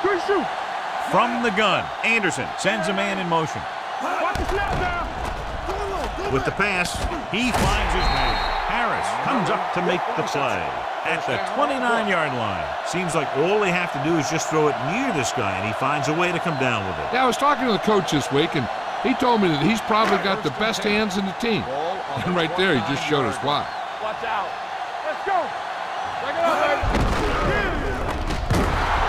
Speaker 3: Good shoot.
Speaker 1: From the gun, Anderson sends a man in motion.
Speaker 3: Watch the snap down.
Speaker 1: With the pass, he finds his man. Harris comes up to make the play at the 29-yard line. Seems like all they have to do is just throw it near this guy, and he finds a way to come down with it.
Speaker 4: Yeah, I was talking to the coach this week, and he told me that he's probably got the best hands in the team. And right there, he just showed us why.
Speaker 3: Watch out. Let's go. Check it out, baby.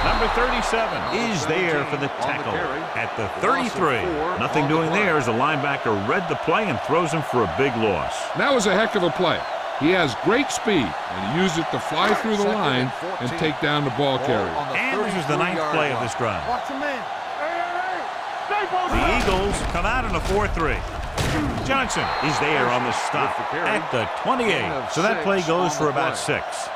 Speaker 1: Number 37 is there for the tackle at the 33. Nothing doing there as the linebacker read the play and throws him for a big loss.
Speaker 4: That was a heck of a play. He has great speed, and he used it to fly through the line and take down the ball carrier.
Speaker 1: And this is the 9th play of this drive.
Speaker 3: Watch him in. Hey.
Speaker 1: The Eagles come out in a 4-3. Johnson is there on the stop at the 28. So that play goes for about 6.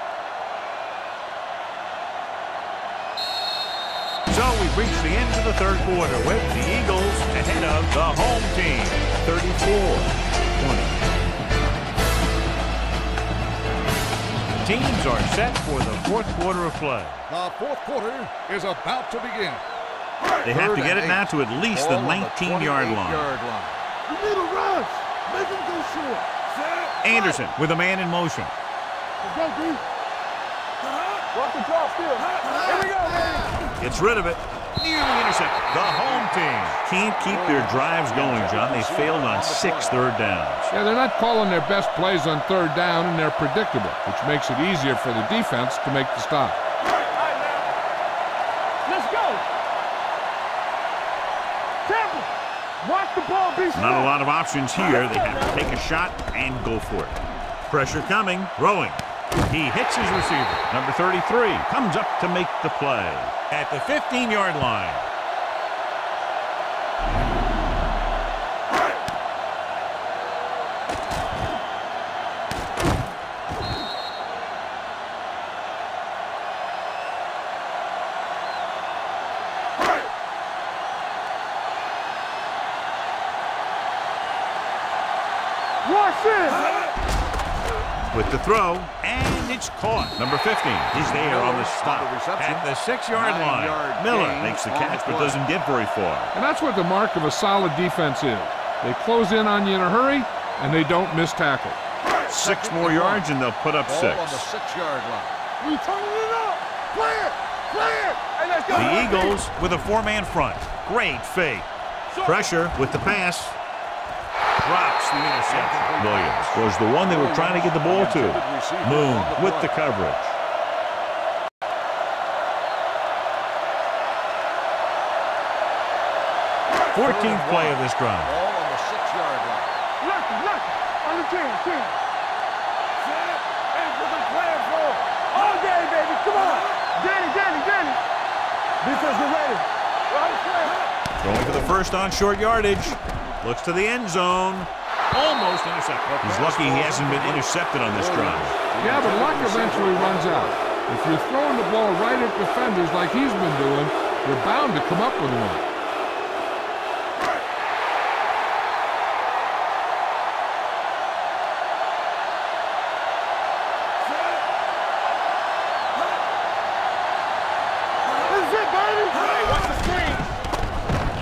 Speaker 1: So we've reached the end of the 3rd quarter with the Eagles ahead of the home team, 34-20. Teams are set for the 4th quarter of play.
Speaker 2: The 4th quarter is about to begin.
Speaker 1: They have to get it now to at least the 19-yard line.
Speaker 3: You need a rush. Make him go short.
Speaker 1: Anderson with a man in motion.
Speaker 3: Let's go, D. Watch the draw still. Here we go, man.
Speaker 1: Gets rid of it. Nearly intercepted. The home team can't keep their drives going, John. They failed on 6 third downs.
Speaker 4: Yeah, they're not calling their best plays on 3rd down, and they're predictable, which makes it easier for the defense to make the stop.
Speaker 3: All right, now. Let's go. Tampa, watch the ball be slow.
Speaker 1: Not a lot of options here. They have to take a shot and go for it. Pressure coming. Throwing. He hits his receiver. Number 33 comes up to make the play at the 15-yard line.
Speaker 3: Watch it.
Speaker 1: With the throw, and it's caught. Number 15 is there on the stop at the 6-yard line. Miller makes the catch but doesn't get very far.
Speaker 4: And that's what the mark of a solid defense is. They close in on you in a hurry, and they don't miss tackle.
Speaker 1: 6 more yards, and they'll put up 6.
Speaker 2: On the 6-yard line.
Speaker 3: We turning it up. Play it. Play it. Hey, let's go.
Speaker 1: The Eagles with a 4-man front. Great fake. Pressure with the pass. Drops the interception. Williams was the one they were trying to get the ball to. Moon with the coverage. 14th play of this drive.
Speaker 2: Ball on the 6-yard line.
Speaker 3: Lucky, on the 10. Hey, put the plans for. Oh, Danny, baby, come on. Danny. Defense, get ready.
Speaker 1: Going for the first on short yardage. Looks to the end zone. Almost intercepted. He's lucky he hasn't been intercepted on this drive.
Speaker 4: Yeah, but luck eventually runs out. If you're throwing the ball right at defenders like he's been doing, you're bound to come up with one.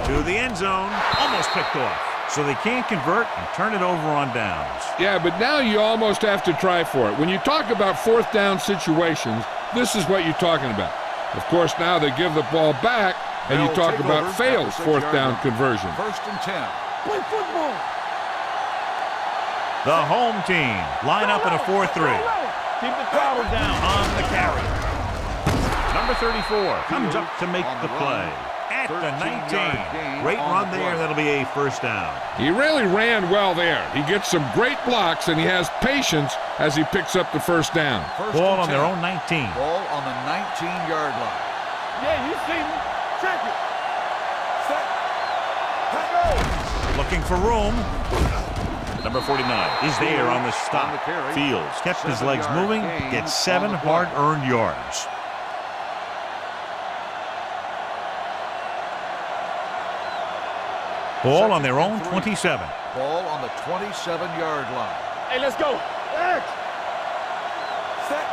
Speaker 1: To the end zone, almost picked off. So they can't convert and turn it over on downs.
Speaker 4: Yeah, but now you almost have to try for it. When you talk about fourth down situations, this is what you're talking about. Of course, now they give the ball back, and you talk about failed fourth down conversion.
Speaker 2: First and 10.
Speaker 3: Play football.
Speaker 1: The home team line up in a 4-3.
Speaker 3: Keep the throttle down.
Speaker 1: On the carry. Number 34 comes up to make the play. At the 19. Great run there. That'll be a first down.
Speaker 4: He really ran well there. He gets some great blocks, and he has patience as he picks up the first down.
Speaker 1: Ball on their own 19.
Speaker 2: Ball on the 19-yard line.
Speaker 3: Yeah, you see me. Check it. Set. Go.
Speaker 1: Looking for room. Number 49 is there on the stop. Fields kept his legs moving, gets 7 hard-earned yards. Ball on their own 27.
Speaker 2: Ball on the 27-yard line.
Speaker 3: Hey, let's go. X. Set.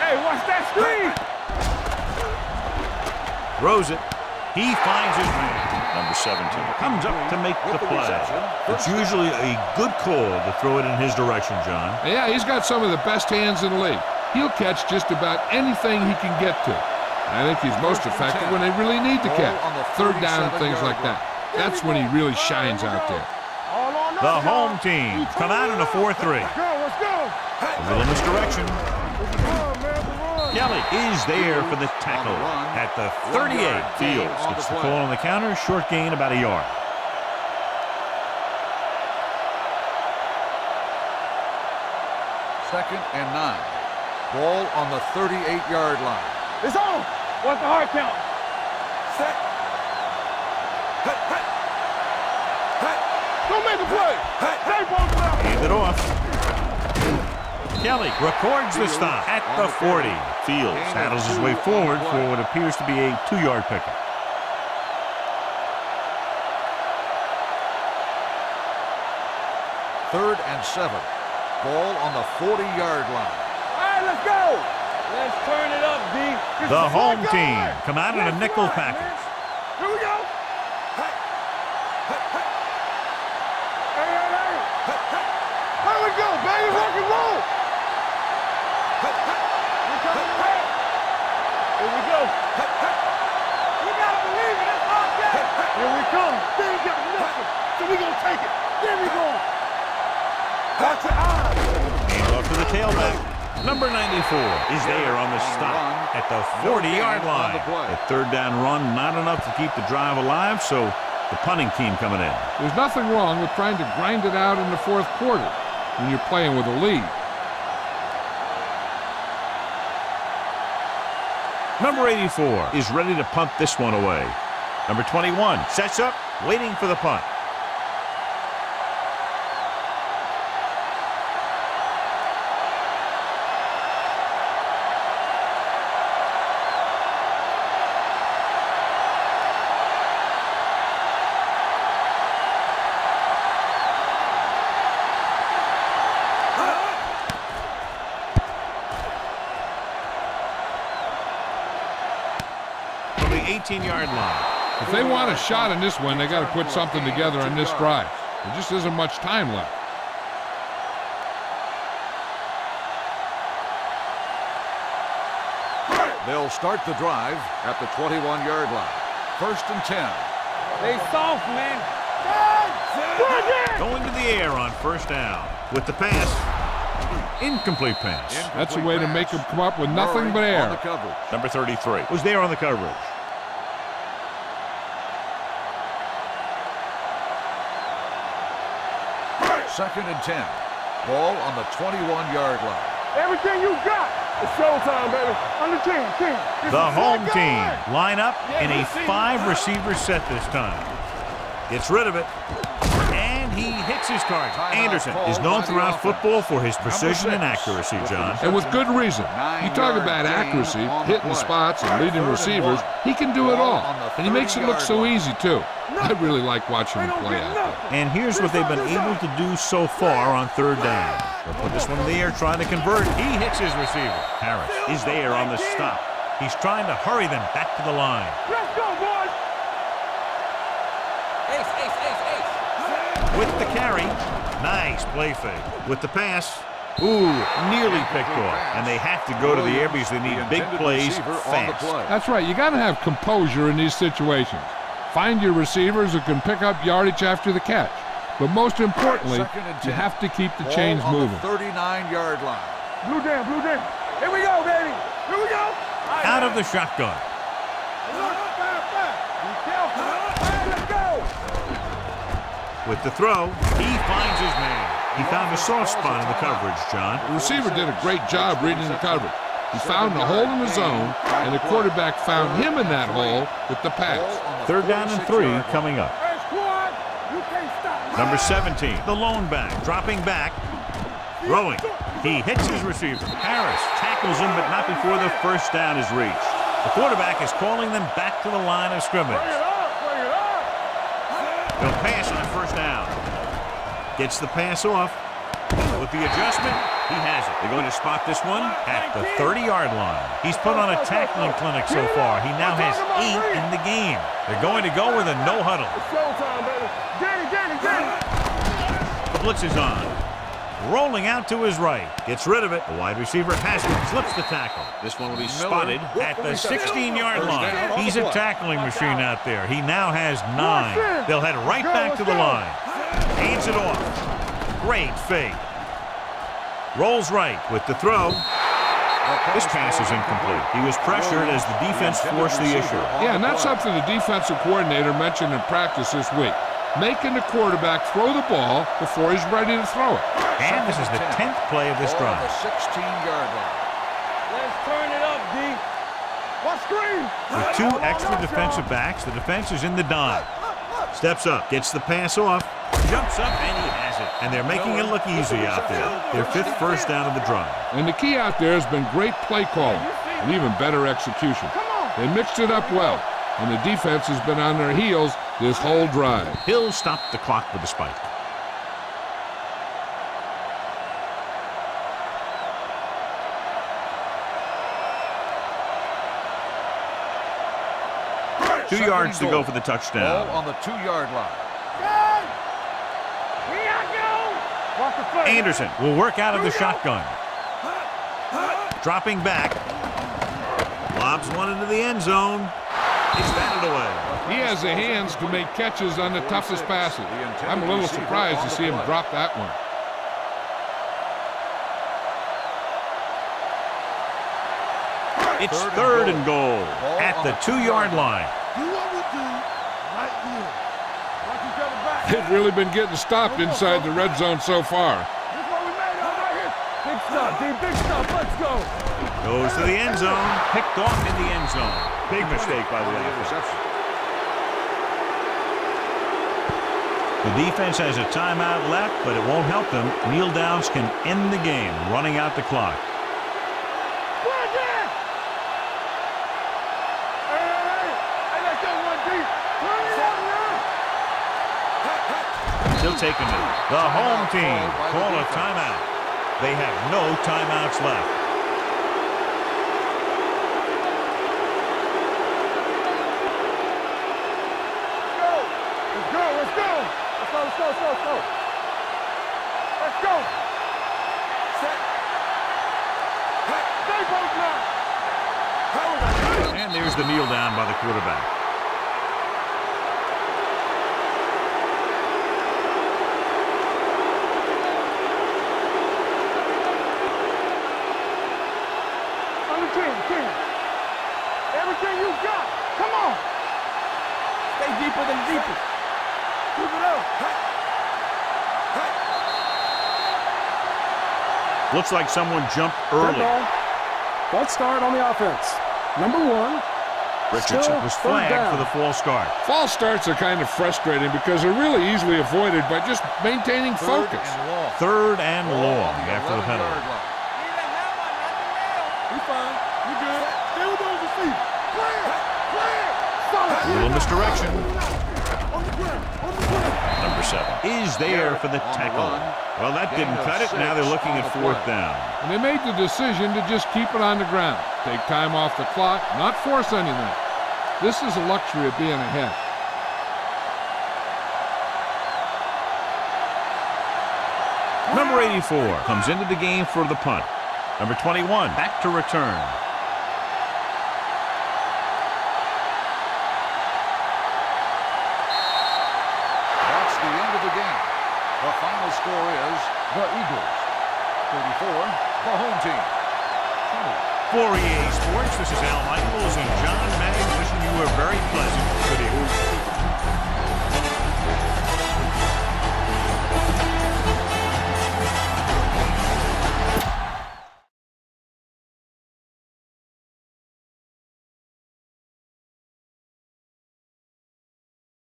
Speaker 3: Hey, watch that screen.
Speaker 1: Throws it. He finds his man. Number 17 comes up to make the play. It's usually a good call to throw it in his direction, John.
Speaker 4: Yeah, he's got some of the best hands in the league. He'll catch just about anything he can get to. I think he's most effective when they really need to catch. Third down and things like that. That's when he really shines out there.
Speaker 1: The home team come out in a 4-3.
Speaker 3: Let's go.
Speaker 1: A little misdirection. Kelly is there for the tackle at the 38. Fields gets the call on the counter. Short gain, about a yard.
Speaker 2: Second and 9. Ball on the 38-yard line.
Speaker 3: It's on. What's the hard count? Set. Don't make a play.
Speaker 1: Hand it off. Kelly records the stop at the 40. Fields paddles his way forward for what appears to be a 2-yard pickup.
Speaker 2: Third and 7. Ball on the 40-yard line.
Speaker 3: All right, let's go. Let's turn it up, D.
Speaker 1: The home team come out in a nickel package.
Speaker 3: Here we go. Here we go, baby. Rock and roll. Here we go. We gotta believe it. That's our game. Here we come. They ain't got nothing, so we gonna take it. There we go. Watch your eyes.
Speaker 1: Hand off to the tailback. Number 94 is there on the stop at the 40-yard line. The third down run, not enough to keep the drive alive, so the punting team coming in.
Speaker 4: There's nothing wrong with trying to grind it out in the fourth quarter when you're playing with a lead.
Speaker 1: Number 84 is ready to punt this one away. Number 21 sets up, waiting for the punt. From the 18-yard line.
Speaker 4: If they want a shot in this one, they got to put something together on this drive. There just isn't much time left.
Speaker 2: They'll start the drive at the 21-yard line. First and 10.
Speaker 3: They soft, man.
Speaker 1: Going to the air on first down. With the pass. Incomplete pass.
Speaker 4: That's a way to make them come up with nothing but air.
Speaker 1: Number 33 was there on the coverage.
Speaker 2: 2nd and 10. Ball on the 21-yard line.
Speaker 3: Everything you got. It's showtime, baby. Under 10.
Speaker 1: The home team line up in a 5-receiver set this time. Gets rid of it. And he hits his target. Anderson is known throughout football for his precision and accuracy, John.
Speaker 4: And with good reason. You talk about accuracy, hitting spots, and leading receivers. He can do it all. And he makes it look so easy, too. I really like watching him play out there.
Speaker 1: And here's what they've been able to do so far on 3rd down. They'll put this one in the air, trying to convert. He hits his receiver. Harris is there on the stop. He's trying to hurry them back to the line.
Speaker 3: Let's go, boys.
Speaker 1: With the carry, nice play fake. With the pass, nearly picked off. And they have to go to the air because they need big plays fast.
Speaker 4: That's right. You got to have composure in these situations. Find your receivers who can pick up yardage after the catch. But most importantly, you have to keep the chains moving.
Speaker 2: 39-yard line.
Speaker 3: Blue down. Here we go, baby. Here we go.
Speaker 1: Out of the shotgun.
Speaker 3: Let's go.
Speaker 1: With the throw, he finds his man. He found a soft spot in the coverage, John.
Speaker 4: The receiver did a great job reading the coverage. He found a hole in the zone, and the quarterback found him in that hole with the pass.
Speaker 1: 3rd down and 3 coming up. Number 17, the lone back, dropping back, throwing. He hits his receiver. Harris tackles him, but not before the 1st down is reached. The quarterback is calling them back to the line of scrimmage. They'll pass on 1st down. Gets the pass off. With the adjustment, he has it. They're going to spot this one at the 30-yard line. He's put on a tackling clinic so far. He now has 8 in the game. They're going to go with a no huddle. The blitz is on. Rolling out to his right. Gets rid of it. The wide receiver has it. Slips the tackle. This one will be spotted at the 16-yard line. He's a tackling machine out there. He now has 9. They'll head right back to the line. Hands it off. Great fake. Rolls right with the throw. This pass is incomplete. He was pressured as the defense forced the issue.
Speaker 4: Yeah, and that's something the defensive coordinator mentioned in practice this week. Making the quarterback throw the ball before he's ready to throw it.
Speaker 1: And this is the 10th play of this drive.
Speaker 2: The 16-yard line.
Speaker 3: Let's turn it up, D. What screen?
Speaker 1: With 2 extra defensive backs, the defense is in the dime. Steps up, gets the pass off, jumps up, and he has it. And they're making it look easy out there. Their 5th first down of the drive.
Speaker 4: And the key out there has been great play calling and even better execution. They mixed it up well, and the defense has been on their heels this whole drive.
Speaker 1: He'll stop the clock with a spike. Two yards to go for the touchdown.
Speaker 2: Ball on the 2-yard line.
Speaker 1: Anderson will work out of the shotgun. Dropping back. Lobs one into the end zone. He's batted away.
Speaker 4: He has the hands to make catches on the toughest passes. I'm a little surprised to see him drop that one.
Speaker 1: It's 3rd and goal at the 2-yard line.
Speaker 4: They've really been getting stopped inside the red zone so far.
Speaker 3: Big stuff, D. Big stuff. Let's go.
Speaker 1: Goes to the end zone. Picked off in the end zone. Big mistake by the offense. The defense has a timeout left, but it won't help them. Kneel downs can end the game, running out the clock. Still taking it. The home team call a timeout. They have no timeouts left.
Speaker 3: Let's go. Let's go. Let's go. Set. Stay both now.
Speaker 1: And there's the kneel down by the quarterback.
Speaker 3: Everything you got. Come on. Stay deeper than deepest. Keep it up.
Speaker 1: Looks like someone jumped early.
Speaker 5: False start on the offense. Number 1.
Speaker 1: Richardson was flagged for the false start.
Speaker 4: False starts are kind of frustrating because they're really easily avoided by just maintaining focus.
Speaker 1: Third and long after the penalty.
Speaker 3: You're fine. You're good. Stay with those receivers. Clear.
Speaker 1: A little misdirection.
Speaker 3: On the ground. On the ground.
Speaker 1: Number 7 is there for the tackle. Well, that didn't cut it. Now they're looking at 4th down.
Speaker 4: And they made the decision to just keep it on the ground. Take time off the clock, not force anything. This is a luxury of being ahead.
Speaker 1: Number 84 comes into the game for the punt. Number 21 back to return.
Speaker 2: That's the end of the game. The final score is the Eagles 34, the home team 20.
Speaker 1: For EA Sports, this is Al Michaels and John Madden wishing you a very pleasant good evening.